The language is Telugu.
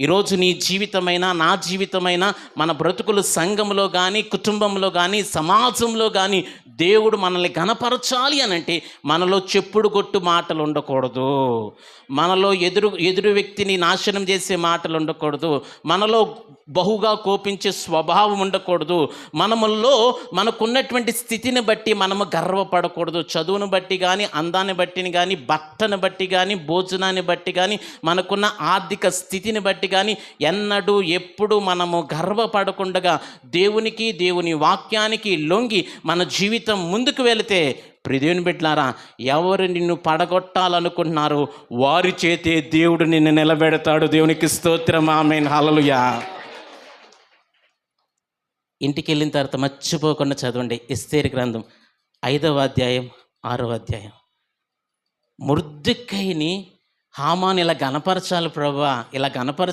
ఈరోజు నీ జీవితమైనా నా జీవితమైనా మన బ్రతుకులు సంఘంలో కానీ కుటుంబంలో కానీ సమాజంలో కానీ దేవుడు మనల్ని ఘనపరచాలి అనంటే మనలో చెప్పుడు కొట్టు మాటలు ఉండకూడదు, మనలో ఎదురు వ్యక్తిని నాశనం చేసే మాటలు ఉండకూడదు, మనలో బహుగా కోపించే స్వభావం ఉండకూడదు, మనములో మనకున్నటువంటి స్థితిని బట్టి మనము గర్వపడకూడదు. చదువును బట్టి కానీ, అందాన్ని బట్టిని కానీ, బట్టను బట్టి కానీ, భోజనాన్ని బట్టి కానీ, మనకున్న ఆర్థిక స్థితిని బట్టి కానీ ఎన్నడూ ఎప్పుడు మనము గర్వపడకుండా దేవునికి దేవుని వాక్యానికి లొంగి మన జీవితం ముందుకు వెళితే, ప్రియదేవుని బిడ్డలారా, ఎవరు నిన్ను పడగొట్టాలనుకుంటున్నారో వారి చేతే దేవుడు నిన్ను నిలబెడతాడు. దేవునికి స్తోత్రం, ఆమేన్, హల్లెలూయా. ఇంటికి వెళ్ళిన తర్వాత మర్చిపోకుండా చదవండి ఎస్తేరు గ్రంథం 5వ అధ్యాయం 6వ అధ్యాయం. మొర్దెకైని హామాను ఇలా గణపరచాలి ప్రభువా, ఇలా గణపరచాలి